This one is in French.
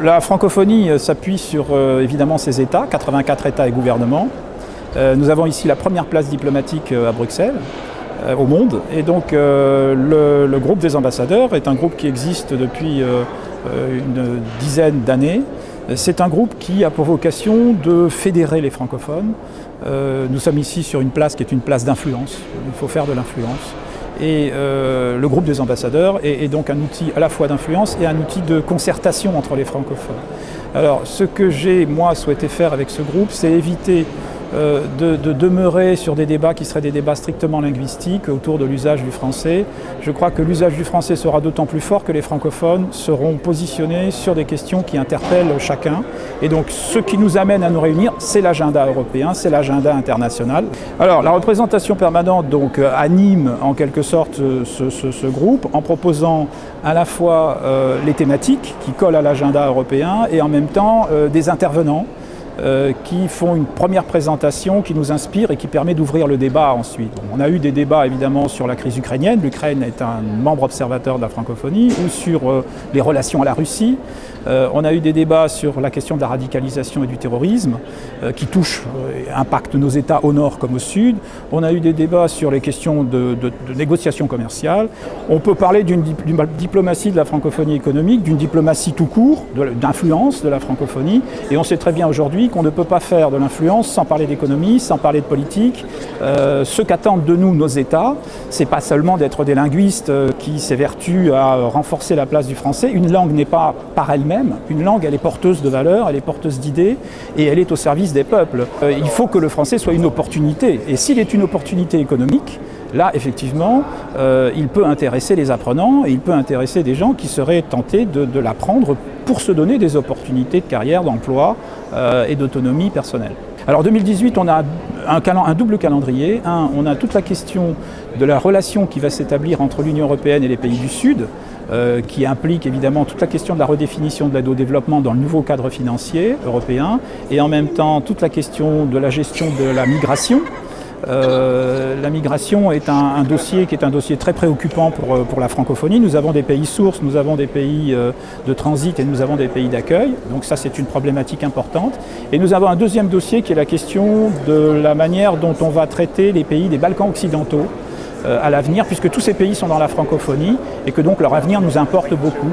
la francophonie s'appuie sur évidemment ses États, 84 États et gouvernements. Nous avons ici la première place diplomatique à Bruxelles, au monde. Et donc le groupe des ambassadeurs est un groupe qui existe depuis une dizaine d'années. C'est un groupe qui a pour vocation de fédérer les francophones. Nous sommes ici sur une place qui est une place d'influence. Il faut faire de l'influence. Et le groupe des ambassadeurs est donc un outil à la fois d'influence et un outil de concertation entre les francophones. Alors ce que j'ai moi souhaité faire avec ce groupe, c'est éviter de demeurer sur des débats qui seraient des débats strictement linguistiques autour de l'usage du français. Je crois que l'usage du français sera d'autant plus fort que les francophones seront positionnés sur des questions qui interpellent chacun. Et donc ce qui nous amène à nous réunir, c'est l'agenda européen, c'est l'agenda international. Alors la représentation permanente donc anime en quelque sorte ce groupe en proposant à la fois les thématiques qui collent à l'agenda européen et en même temps des intervenants qui font une première présentation qui nous inspire et qui permet d'ouvrir le débat ensuite. On a eu des débats évidemment sur la crise ukrainienne, l'Ukraine est un membre observateur de la francophonie, ou sur les relations à la Russie. On a eu des débats sur la question de la radicalisation et du terrorisme qui touchent, impactent nos États au nord comme au sud. On a eu des débats sur les questions de négociations commerciales. On peut parler d'une diplomatie de la francophonie économique, d'une diplomatie tout court, d'influence de la francophonie. Et on sait très bien aujourd'hui qu'on ne peut pas faire de l'influence sans parler d'économie, sans parler de politique. Ce qu'attendent de nous nos États, c'est pas seulement d'être des linguistes qui s'évertuent à renforcer la place du français. Une langue n'est pas par elle-même. Une langue, elle est porteuse de valeurs, elle est porteuse d'idées et elle est au service des peuples. Il faut que le français soit une opportunité. Et s'il est une opportunité économique, là, effectivement, il peut intéresser les apprenants et il peut intéresser des gens qui seraient tentés de l'apprendre pour se donner des opportunités de carrière, d'emploi et d'autonomie personnelle. Alors 2018, on a un double calendrier. On a toute la question de la relation qui va s'établir entre l'Union européenne et les pays du Sud, qui implique évidemment toute la question de la redéfinition de l'aide au développement dans le nouveau cadre financier européen, et en même temps toute la question de la gestion de la migration. La migration est un dossier qui est un dossier très préoccupant pour la francophonie. Nous avons des pays sources, nous avons des pays de transit et nous avons des pays d'accueil. Donc ça, c'est une problématique importante. Et nous avons un deuxième dossier qui est la question de la manière dont on va traiter les pays des Balkans occidentaux à l'avenir, puisque tous ces pays sont dans la francophonie et que donc leur avenir nous importe beaucoup.